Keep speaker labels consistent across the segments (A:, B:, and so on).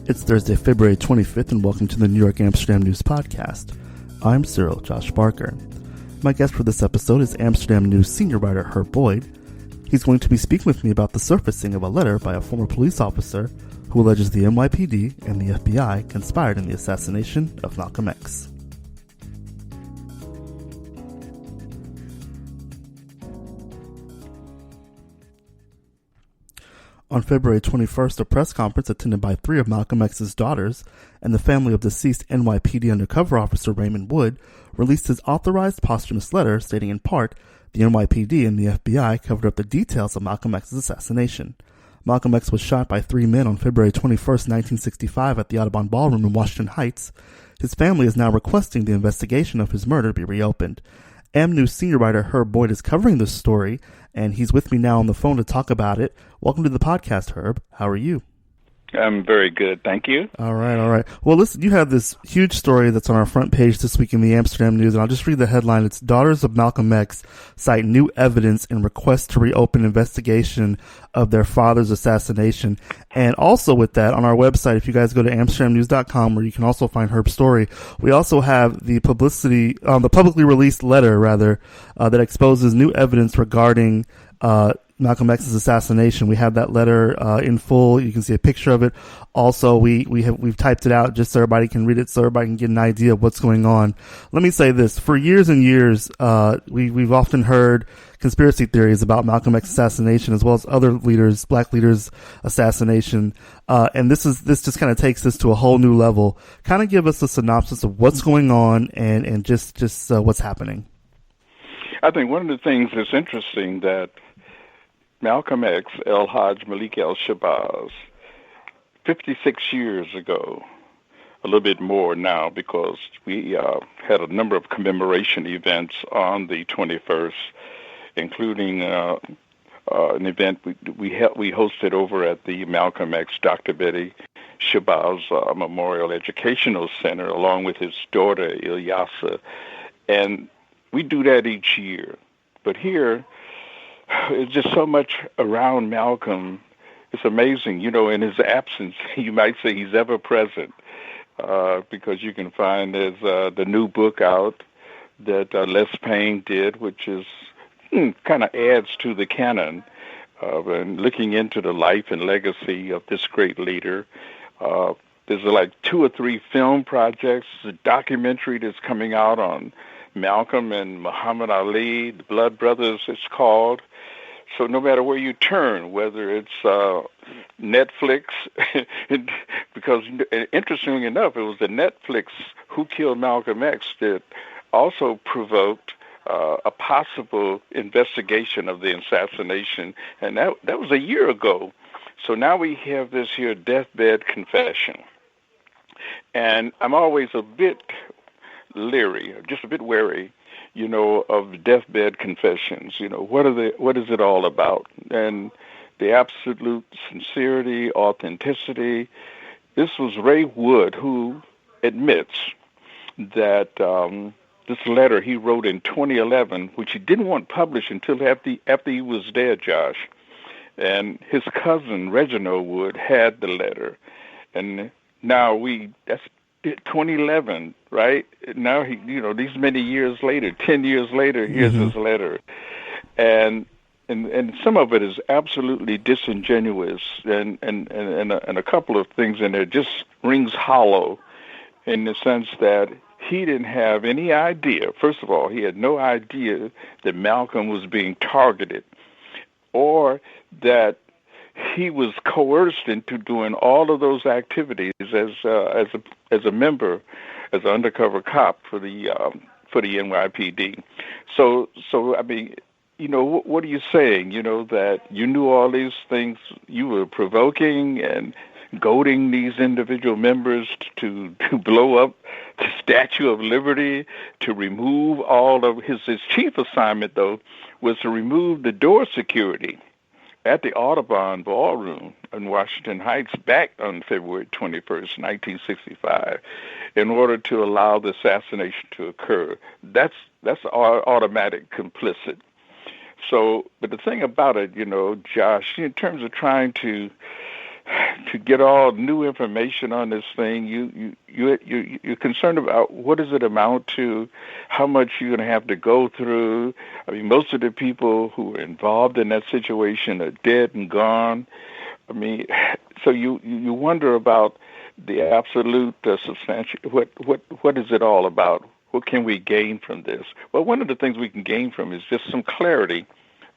A: It's Thursday, February 25th, and welcome to the New York Amsterdam News Podcast. I'm Cyril Josh Barker. My guest for this episode is Amsterdam News senior writer Herb Boyd. He's going to be speaking with me about the surfacing of a letter by a former police officer who alleges the NYPD and the FBI conspired in the assassination of Malcolm X. On February 21st, a press conference attended by three of Malcolm X's daughters and the family of deceased NYPD undercover officer Raymond Wood released his authorized posthumous letter stating in part, the NYPD and the FBI covered up the details of Malcolm X's assassination. Malcolm X was shot by three men on February 21st, 1965 at the Audubon Ballroom in Washington Heights. His family is now requesting the investigation of his murder be reopened. AmNews senior writer Herb Boyd is covering this story, and he's with me now on the phone to talk about it. Welcome to the podcast, Herb. How are you?
B: I'm very good, thank you.
A: All right. Well, listen, you have this huge story that's on our front page this week in the Amsterdam News, and I'll just read the headline. It's Daughters of Malcolm X cite new evidence in request to reopen investigation of their father's assassination. And also with that, on our website, if you guys go to amsterdamnews.com, where you can also find Herb's story, we also have the publicly released letter, that exposes new evidence regarding Malcolm X's assassination. We have that letter in full. You can see a picture of it. Also, we've typed it out just so everybody can read it, so everybody can get an idea of what's going on. Let me say this: for years and years, we've often heard conspiracy theories about Malcolm X's assassination, as well as other leaders, black leaders' assassination. And this just kind of takes this to a whole new level. Kind of give us a synopsis of what's going on and just what's happening.
B: I think one of the things that's interesting that Malcolm X, El-Hajj Malik el-Shabazz, 56 years ago, a little bit more now because we had a number of commemoration events on the 21st, including an event we hosted over at the Malcolm X Dr. Betty Shabazz Memorial Educational Center along with his daughter Ilyasa, and we do that each year. But here, it's just so much around Malcolm. It's amazing. In his absence, you might say he's ever present because you can find there's the new book out that Les Payne did, which is kind of adds to the canon and looking into the life and legacy of this great leader. There's like 2 or 3 film projects, a documentary that's coming out on Malcolm and Muhammad Ali, the Blood Brothers, it's called. So no matter where you turn, whether it's Netflix, because interestingly enough, it was the Netflix Who Killed Malcolm X that also provoked a possible investigation of the assassination, and that was a year ago. So now we have this here deathbed confession. And I'm always a bit leery, just a bit wary, of deathbed confessions. What is it all about? And the absolute sincerity, authenticity. This was Ray Wood who admits that this letter he wrote in 2011, which he didn't want published until after he was dead, Josh. And his cousin, Reginald Wood, had the letter. And now that's 2011, right? Now he, these many years later, 10 years later, here's his letter, and some of it is absolutely disingenuous, and a couple of things in there just rings hollow, in the sense that he didn't have any idea. First of all, he had no idea that Malcolm was being targeted, or that he was coerced into doing all of those activities as a member, as an undercover cop for the NYPD. So I mean, what are you saying? That you knew all these things, you were provoking and goading these individual members to blow up the Statue of Liberty, to remove all of his chief assignment though was to remove the door security at the Audubon Ballroom in Washington Heights back on February 21st, 1965, in order to allow the assassination to occur. That's automatic complicit. So, but the thing about it, Josh, in terms of trying to to get all new information on this thing. You're concerned about what does it amount to, how much you're going to have to go through. I mean, most of the people who were involved in that situation are dead and gone. I mean, so you wonder about the absolute substantial. What is it all about? What can we gain from this? Well, one of the things we can gain from is just some clarity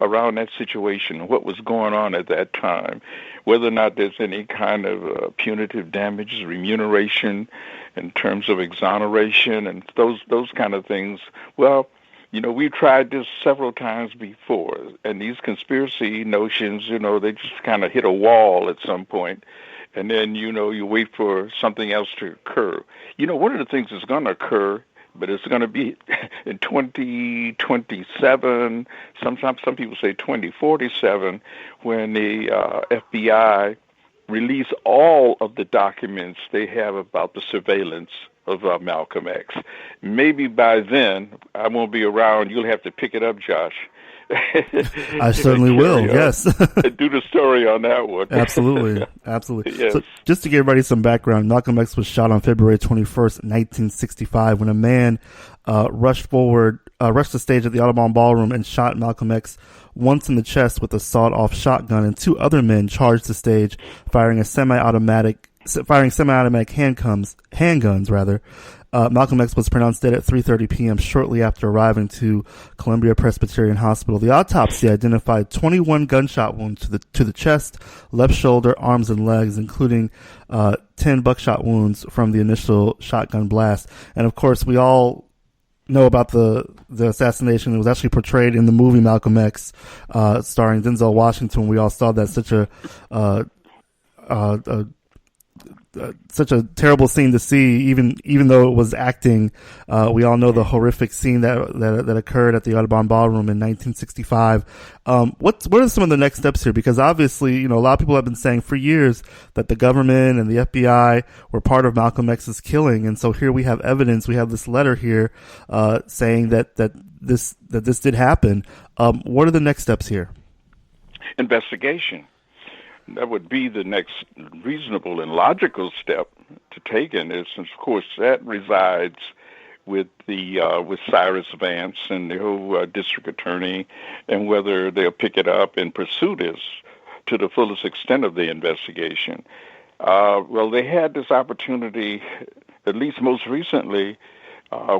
B: around that situation, what was going on at that time, whether or not there's any kind of punitive damages, remuneration in terms of exoneration and those kind of things. Well, we've tried this several times before, and these conspiracy notions, they just kind of hit a wall at some point, and then, you wait for something else to occur. One of the things that's going to occur, but it's going to be in 2027, sometimes some people say 2047, when the FBI release all of the documents they have about the surveillance of Malcolm X. Maybe by then, I won't be around. You'll have to pick it up, Josh.
A: I certainly will, yes.
B: Do the story on that one.
A: Absolutely. Yes. So just to give everybody some background, Malcolm X was shot on February 21st, 1965, when a man rushed the stage at the Audubon Ballroom and shot Malcolm X once in the chest with a sawed-off shotgun, and two other men charged the stage, firing semi-automatic handguns. Malcolm X was pronounced dead at 3:30 p.m. shortly after arriving to Columbia Presbyterian Hospital. The autopsy identified 21 gunshot wounds to the chest, left shoulder, arms, and legs, including 10 buckshot wounds from the initial shotgun blast. And of course, we all know about the assassination. It was actually portrayed in the movie Malcolm X, starring Denzel Washington. We all saw that such a terrible scene to see, even though it was acting. We all know the horrific scene that occurred at the Audubon Ballroom in 1965. What are some of the next steps here? Because obviously, a lot of people have been saying for years that the government and the FBI were part of Malcolm X's killing, and so here we have evidence. We have this letter here saying that this did happen. What are the next steps here?
B: Investigation. That would be the next reasonable and logical step to take, and of course that resides with Cyrus Vance and the whole district attorney, and whether they'll pick it up and pursue this to the fullest extent of the investigation. Well, they had this opportunity, at least most recently,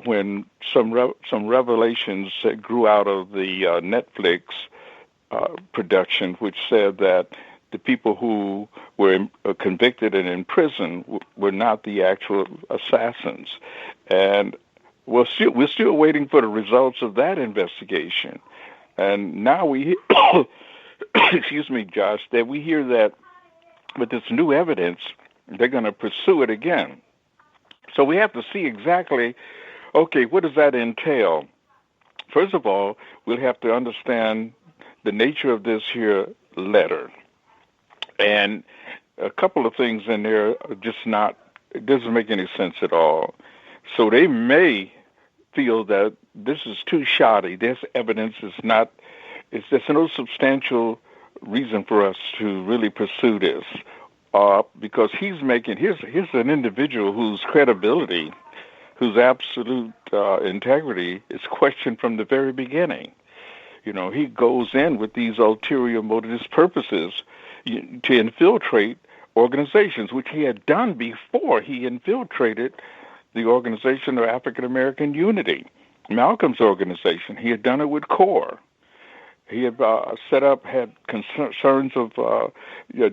B: when some revelations that grew out of the Netflix production, which said that the people who were convicted and in prison were not the actual assassins. And we're still waiting for the results of that investigation. And now we, excuse me, Josh, that we hear that with this new evidence, they're going to pursue it again. So we have to see exactly, okay, what does that entail? First of all, we'll have to understand the nature of this here letter. And a couple of things in there are just it doesn't make any sense at all. So they may feel that this is too shoddy. This evidence there's no substantial reason for us to really pursue this. Because here's an individual whose credibility, whose absolute integrity is questioned from the very beginning. He goes in with these ulterior motives, purposes, to infiltrate organizations, which he had done before he infiltrated the Organization of African American Unity, Malcolm's organization. He had done it with CORE. He had had concerns of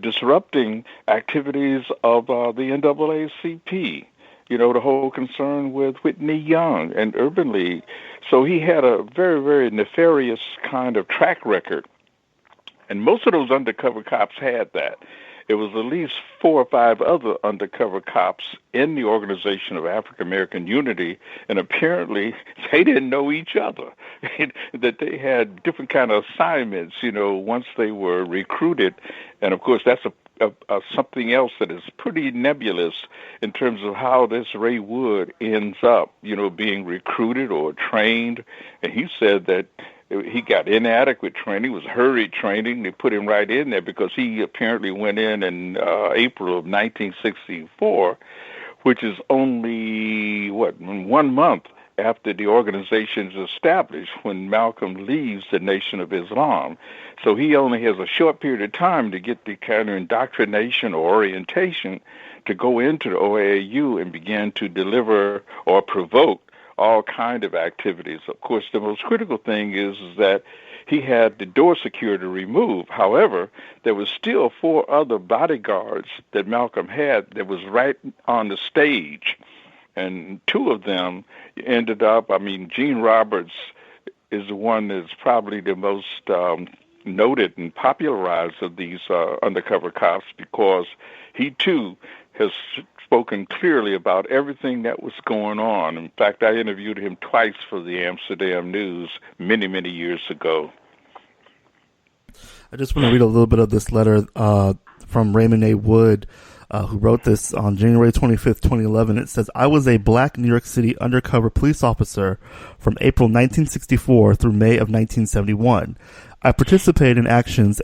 B: disrupting activities of the NAACP, the whole concern with Whitney Young and Urban League. So he had a very, very nefarious kind of track record. And most of those undercover cops had that. It was at least 4 or 5 other undercover cops in the Organization of African American Unity, and apparently they didn't know each other, that they had different kind of assignments, once they were recruited. And of course, that's something else that is pretty nebulous in terms of how this Ray Wood ends up, being recruited or trained. And he said that he got inadequate training, was hurried training. They put him right in there because he apparently went in April of 1964, which is only, 1 month after the organization is established, when Malcolm leaves the Nation of Islam. So he only has a short period of time to get the kind of indoctrination or orientation to go into the OAU and begin to deliver or provoke all kind of activities. Of course, the most critical thing is that he had the door security removed. However, there was still 4 other bodyguards that Malcolm had that was right on the stage. And 2 of them ended up, Gene Roberts is the one that's probably the most noted and popularized of these undercover cops, because he too has spoken clearly about everything that was going on. In fact, I interviewed him twice for the Amsterdam News many, many years ago.
A: I just want to read a little bit of this letter from Raymond A. Wood, who wrote this on January 25th, 2011. It says, "I was a black New York City undercover police officer from April 1964 through May of 1971. I participated in actions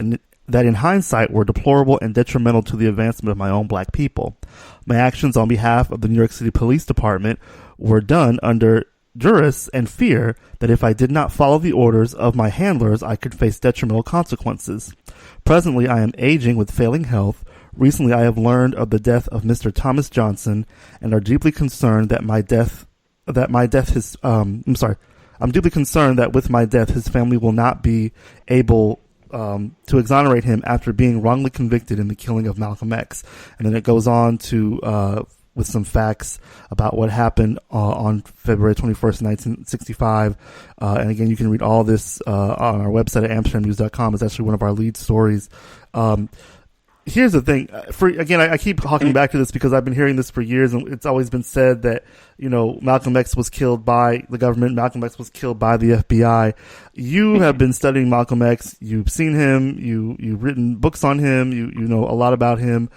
A: that in hindsight were deplorable and detrimental to the advancement of my own black people. My actions on behalf of the New York City Police Department were done under duress and fear that if I did not follow the orders of my handlers, I could face detrimental consequences. Presently, I am aging with failing health. Recently, I have learned of the death of Mr. Thomas Johnson and are deeply concerned that I'm deeply concerned that with my death, his family will not be able to exonerate him after being wrongly convicted in the killing of Malcolm X." And then it goes on to with some facts about what happened on February 21st, 1965. And again, you can read all this on our website at amsterdamnews.com. It's actually one of our lead stories. Here's the thing. I keep harking back to this because I've been hearing this for years, and it's always been said that, Malcolm X was killed by the government. Malcolm X was killed by the FBI. You have been studying Malcolm X. You've seen him. You've written books on him. You know a lot about him.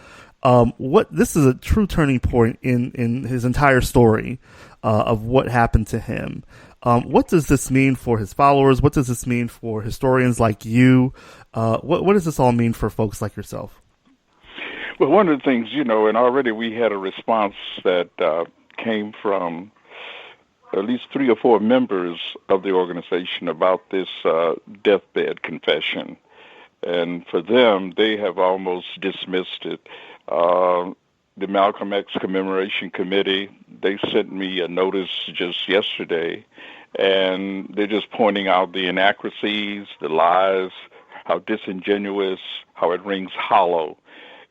A: This is a true turning point in his entire story of what happened to him. What does this mean for his followers? What does this mean for historians like you? What does this all mean for folks like yourself?
B: Well, one of the things, and already we had a response that came from at least 3 or 4 members of the organization about this deathbed confession. And for them, they have almost dismissed it. The Malcolm X Commemoration Committee, they sent me a notice just yesterday, and they're just pointing out the inaccuracies, the lies, how disingenuous, how it rings hollow.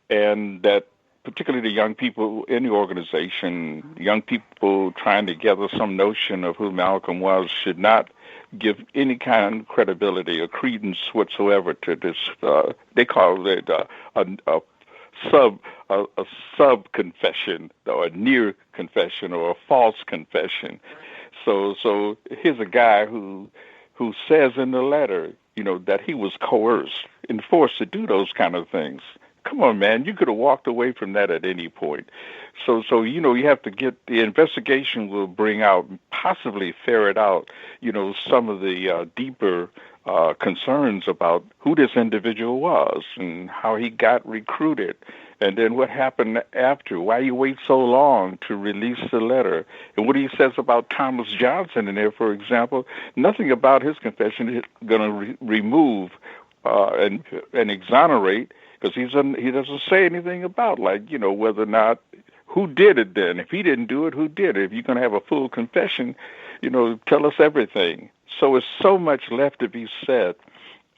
B: And that particularly the young people in the organization, young people trying to gather some notion of who Malcolm was, should not give any kind of credibility or credence whatsoever to this. They call it a sub confession, or a near confession, or a false confession. So here's a guy who says in the letter, that he was coerced and forced to do those kind of things. Come on, man, you could have walked away from that at any point. So you have to get, the investigation will bring out, possibly ferret out, some of the deeper concerns about who this individual was and how he got recruited, and then what happened after, why you wait so long to release the letter, and what he says about Thomas Johnson in there, for example. Nothing about his confession is going to remove and exonerate, because he doesn't say anything about, whether or not, who did it then? If he didn't do it, who did it? If you're going to have a full confession, tell us everything. So it's so much left to be said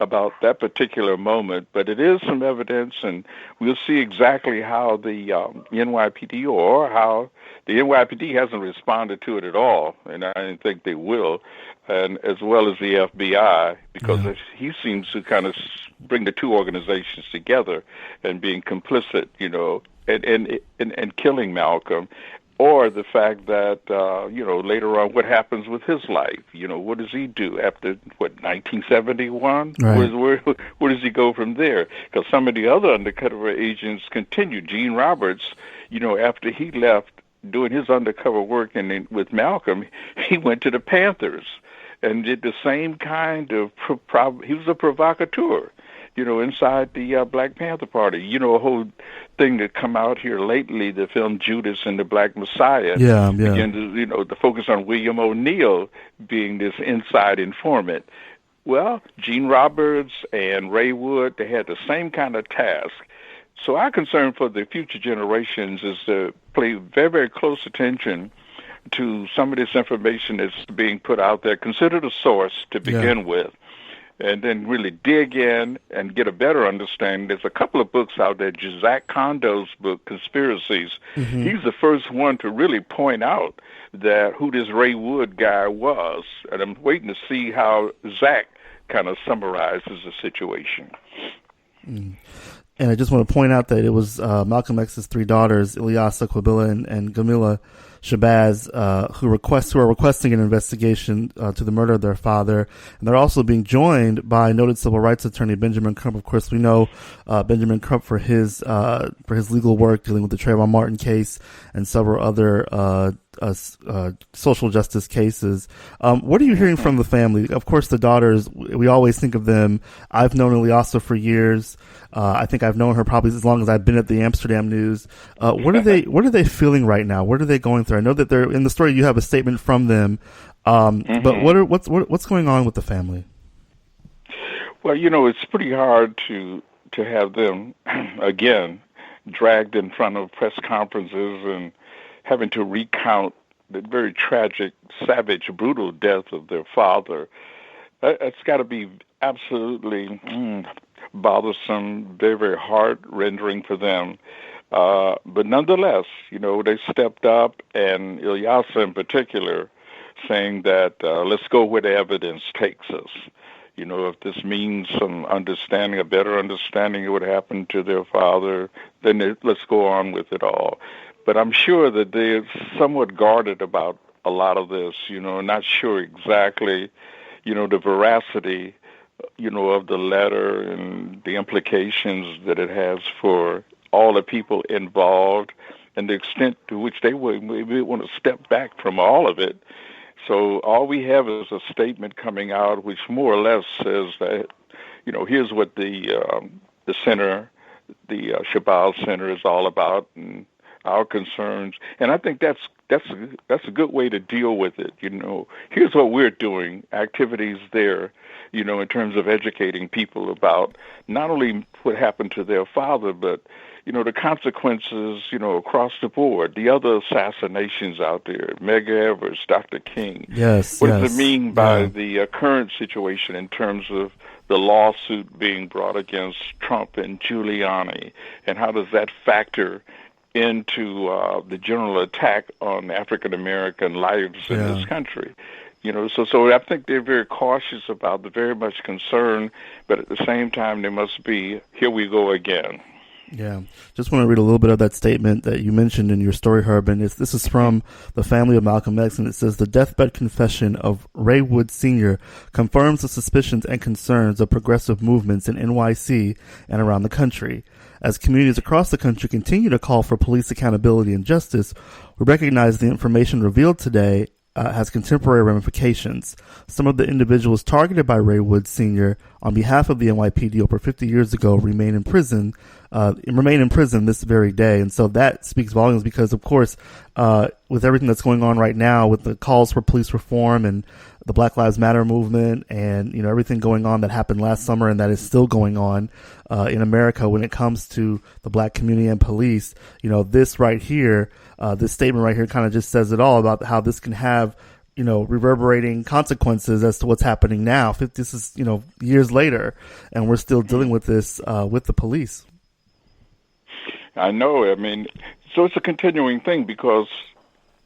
B: about that particular moment, but it is some evidence, and we'll see exactly how the NYPD, or how the NYPD hasn't responded to it at all, and I didn't think they will, and as well as the FBI, because he seems to kind of bring the two organizations together and being complicit, and killing Malcolm. Or the fact that, later on, what happens with his life? What does he do after, 1971?
A: Right.
B: Where does he go from there? Because some of the other undercover agents continued. Gene Roberts, after he left doing his undercover work with Malcolm, he went to the Panthers. and did the same kind of, he was a provocateur, inside the Black Panther Party. A whole thing that come out here lately, the film Judas and the Black Messiah, began to, to focus on William O'Neill being this inside informant. Well, Gene Roberts and Ray Wood, they had the same kind of task. So our concern for the future generations is to pay very, very close attention to some of this information that's being put out there. Consider the source to begin with, and then really dig in and get a better understanding. There's a couple of books out there. Zach Condo's book, Conspiracies. Mm-hmm. He's the first one to really point out that who this Ray Wood guy was, and I'm waiting to see how Zach kind of summarizes the situation.
A: Mm. And I just want to point out that it was Malcolm X's three daughters, Ilyasa, Quabila, and Gamila Shabazz, who are requesting an investigation to the murder of their father. And they're also being joined by noted civil rights attorney Benjamin Crump. Of course, we know Benjamin Crump for his legal work dealing with the Trayvon Martin case and several other social justice cases. What are you hearing from the family? Of course, the daughters, we always think of them. I've known Ilyasa for years. I think I've known her probably as long as I've been at the Amsterdam News. What are they feeling right now? What are they going through? I know that they're in the story. You have a statement from them, but what's going on with the family?
B: Well, it's pretty hard to have them again dragged in front of press conferences and having to recount the very tragic, savage, brutal death of their father. It's got to be absolutely bothersome, very, very heart-rendering for them. But nonetheless, they stepped up, and Ilyasa in particular, saying that let's go where the evidence takes us. If this means some understanding, a better understanding of what happened to their father, then let's go on with it all. But I'm sure that they're somewhat guarded about a lot of this, not sure exactly, the veracity, of the letter and the implications that it has for all the people involved and the extent to which they would maybe want to step back from all of it. So all we have is a statement coming out which more or less says that, here's what the center, the Shabazz Center is all about and our concerns. And I think that's a good way to deal with it. Here's what we're doing, activities there, in terms of educating people about not only what happened to their father, but, the consequences, across the board, the other assassinations out there, Medgar Evers, Dr. King.
A: Yes.
B: What does it mean by the current situation in terms of the lawsuit being brought against Trump and Giuliani, and how does that factor into the general attack on African American lives in this country? So I think they're very cautious about it, very much concerned, but at the same time, they must be, here we go again.
A: Yeah. Just want to read a little bit of that statement that you mentioned in your story, Herb, and this is from the family of Malcolm X, and it says, the deathbed confession of Ray Wood Sr. confirms the suspicions and concerns of progressive movements in NYC and around the country. As communities across the country continue to call for police accountability and justice, we recognize the information revealed today has contemporary ramifications. Some of the individuals targeted by Ray Wood Sr. on behalf of the NYPD over 50 years ago remain in prison this very day. And so that speaks volumes because, of course, with everything that's going on right now with the calls for police reform and the Black Lives Matter movement and, everything going on that happened last summer and that is still going on in America when it comes to the black community and police, this right here, this statement right here kind of just says it all about how this can have, reverberating consequences as to what's happening now. This is, years later, and we're still dealing with this with the police.
B: I know. So it's a continuing thing because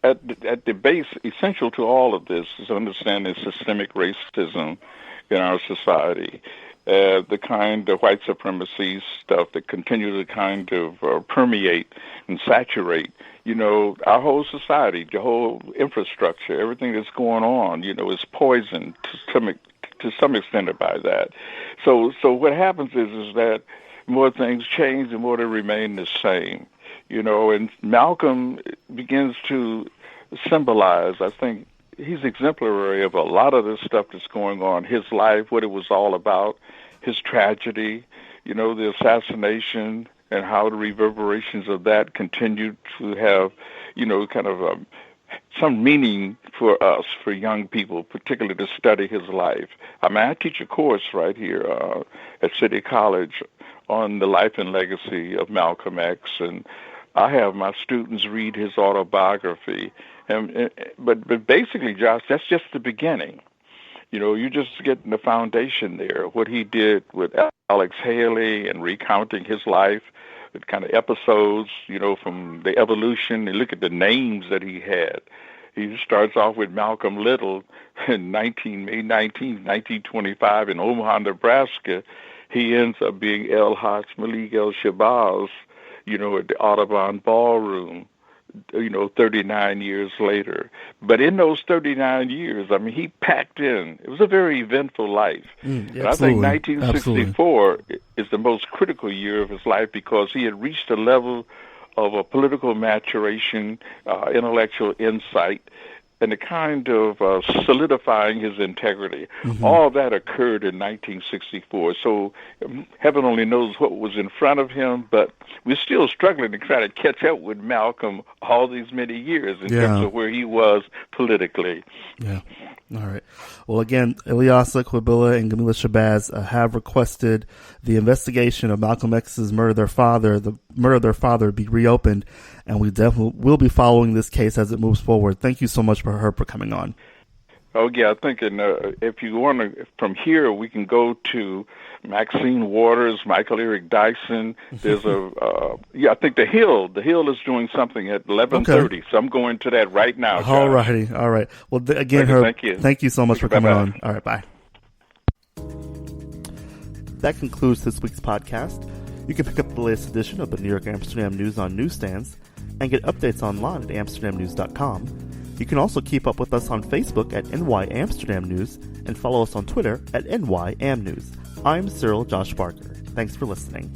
B: at the base, essential to all of this is understanding systemic racism in our society. The kind of white supremacy stuff that continue to kind of permeate and saturate, our whole society, the whole infrastructure, everything that's going on, is poisoned to some extent by that. So what happens is that more things change, the more they remain the same, and Malcolm begins to symbolize, I think, he's exemplary of a lot of the stuff that's going on. His life, what it was all about, his tragedy, the assassination, and how the reverberations of that continued to have, kind of some meaning for us, for young people, particularly to study his life. I teach a course right here at City College on the life and legacy of Malcolm X, and I have my students read his autobiography. But basically, Josh, that's just the beginning. You're just getting the foundation there. What he did with Alex Haley and recounting his life, the kind of episodes, from the evolution. And look at the names that he had. He starts off with Malcolm Little in May 19th, 1925 in Omaha, Nebraska. He ends up being El Haj Malik El Shabazz, at the Audubon Ballroom, 39 years later. But in those 39 years, he packed in. It was a very eventful life. And I think 1964 is the most critical year of his life because he had reached a level of a political maturation, intellectual insight, and the kind of solidifying his integrity. Mm-hmm. All that occurred in 1964. So heaven only knows what was in front of him, but we're still struggling to try to catch up with Malcolm all these many years in terms of where he was politically.
A: Yeah. All right. Well, again, Ilyasah Qubilla and Gamila Shabazz have requested the investigation of Malcolm X's murder of their father, be reopened, and we definitely will be following this case as it moves forward. Thank you so much for coming on.
B: Oh, yeah, I think if you want to, from here, we can go to Maxine Waters, Michael Eric Dyson. There's I think The Hill is doing something at 11:30, okay. So I'm going to that right now.
A: All righty. All right. Well, again, thank you so much for coming on. All right, bye. That concludes this week's podcast. You can pick up the latest edition of the New York Amsterdam News on newsstands and get updates online at amsterdamnews.com. You can also keep up with us on Facebook at NY Amsterdam News and follow us on Twitter at NY AmNews. I'm Cyril Josh Barker. Thanks for listening.